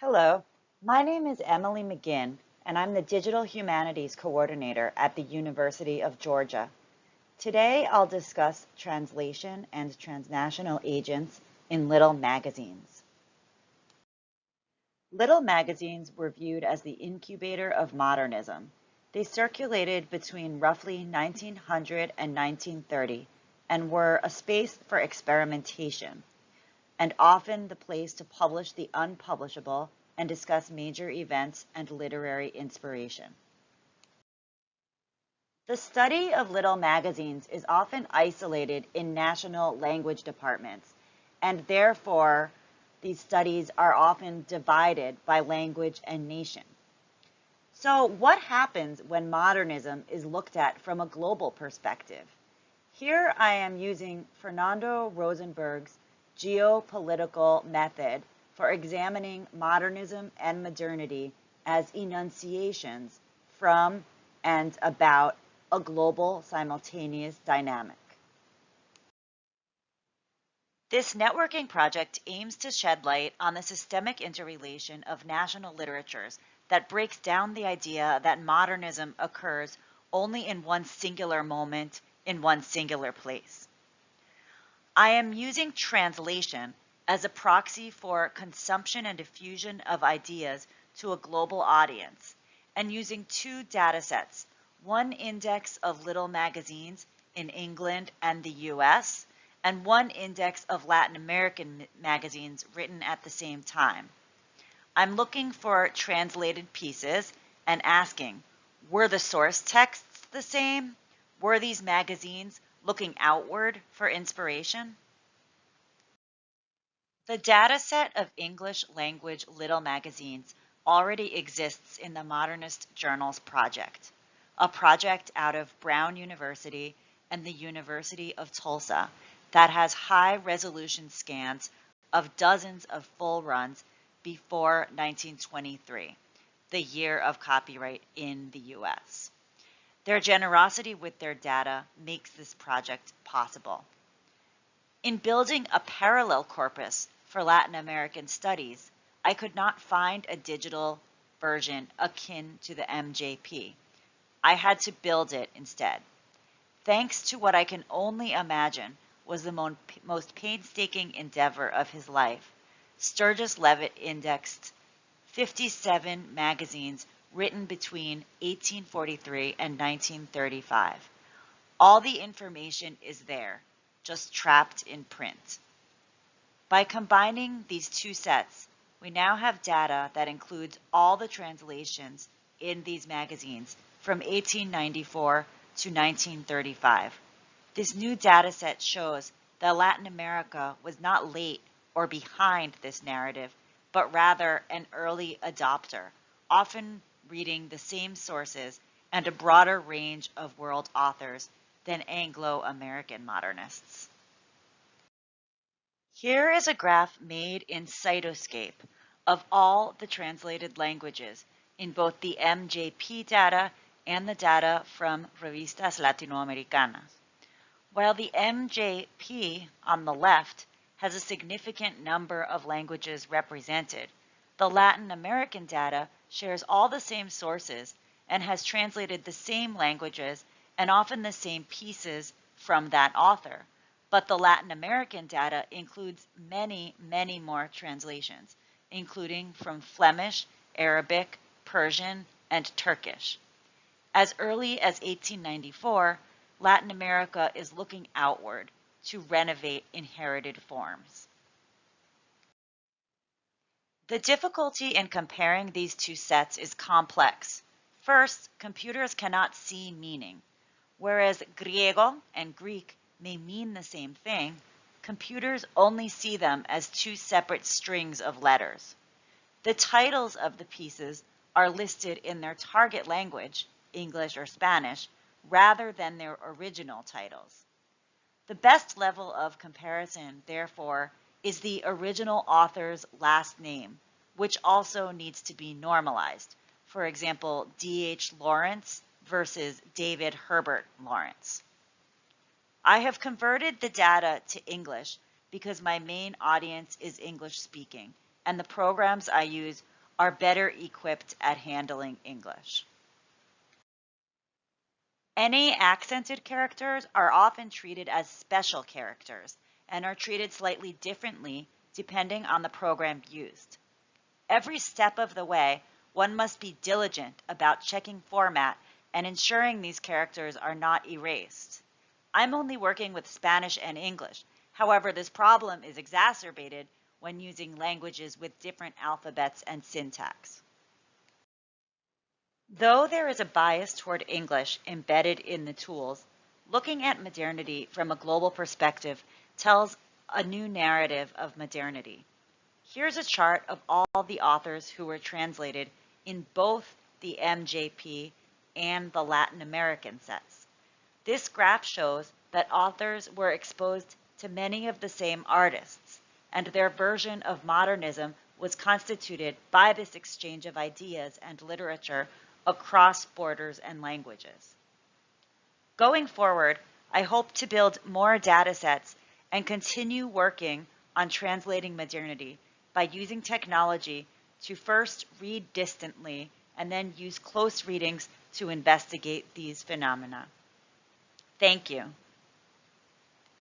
Hello, my name is Emily McGinn, and I'm the Digital Humanities Coordinator at the University of Georgia. Today, I'll discuss translation and transnational agents in little magazines. Little magazines were viewed as the incubator of modernism. They circulated between roughly 1900 and 1930 and were a space for experimentation, and often the place to publish the unpublishable and discuss major events and literary inspiration. The study of little magazines is often isolated in national language departments, and therefore these studies are often divided by language and nation. So what happens when modernism is looked at from a global perspective? Here I am using Fernando Rosenberg's geopolitical method for examining modernism and modernity as enunciations from and about a global simultaneous dynamic. This networking project aims to shed light on the systemic interrelation of national literatures that breaks down the idea that modernism occurs only in one singular moment in one singular place. I am using translation as a proxy for consumption and diffusion of ideas to a global audience, and using two data sets, one index of little magazines in England and the US, and one index of Latin American magazines written at the same time. I'm looking for translated pieces and asking, were the source texts the same? Were these magazines looking outward for inspiration? The dataset of English language little magazines already exists in the Modernist Journals Project, a project out of Brown University and the University of Tulsa that has high-resolution scans of dozens of full runs before 1923, the year of copyright in the US. Their generosity with their data makes this project possible. In building a parallel corpus for Latin American studies, I could not find a digital version akin to the MJP. I had to build it instead. Thanks to what I can only imagine was the most painstaking endeavor of his life, Sturgis Levitt indexed 57 magazines written between 1843 and 1935. All the information is there, just trapped in print. By combining these two sets, we now have data that includes all the translations in these magazines from 1894 to 1935. This new data set shows that Latin America was not late or behind this narrative, but rather an early adopter, often reading the same sources and a broader range of world authors than Anglo-American modernists. Here is a graph made in Cytoscape of all the translated languages in both the MJP data and the data from Revistas Latinoamericanas. While the MJP on the left has a significant number of languages represented, the Latin American data shares all the same sources and has translated the same languages and often the same pieces from that author. But the Latin American data includes many, many more translations, including from Flemish, Arabic, Persian, and Turkish. As early as 1894, Latin America is looking outward to renovate inherited forms. The difficulty in comparing these two sets is complex. First, computers cannot see meaning. Whereas Griego and Greek may mean the same thing, computers only see them as two separate strings of letters. The titles of the pieces are listed in their target language, English or Spanish, rather than their original titles. The best level of comparison, therefore, is the original author's last name, which also needs to be normalized. For example, D.H. Lawrence versus David Herbert Lawrence. I have converted the data to English because my main audience is English speaking, and the programs I use are better equipped at handling English. Any accented characters are often treated as special characters and are treated slightly differently depending on the program used. Every step of the way, one must be diligent about checking format and ensuring these characters are not erased. I'm only working with Spanish and English. However, this problem is exacerbated when using languages with different alphabets and syntax. Though there is a bias toward English embedded in the tools, looking at modernity from a global perspective tells a new narrative of modernity. Here's a chart of all the authors who were translated in both the MJP and the Latin American sets. This graph shows that authors were exposed to many of the same artists, and their version of modernism was constituted by this exchange of ideas and literature across borders and languages. Going forward, I hope to build more data sets and continue working on translating modernity by using technology to first read distantly and then use close readings to investigate these phenomena. Thank you.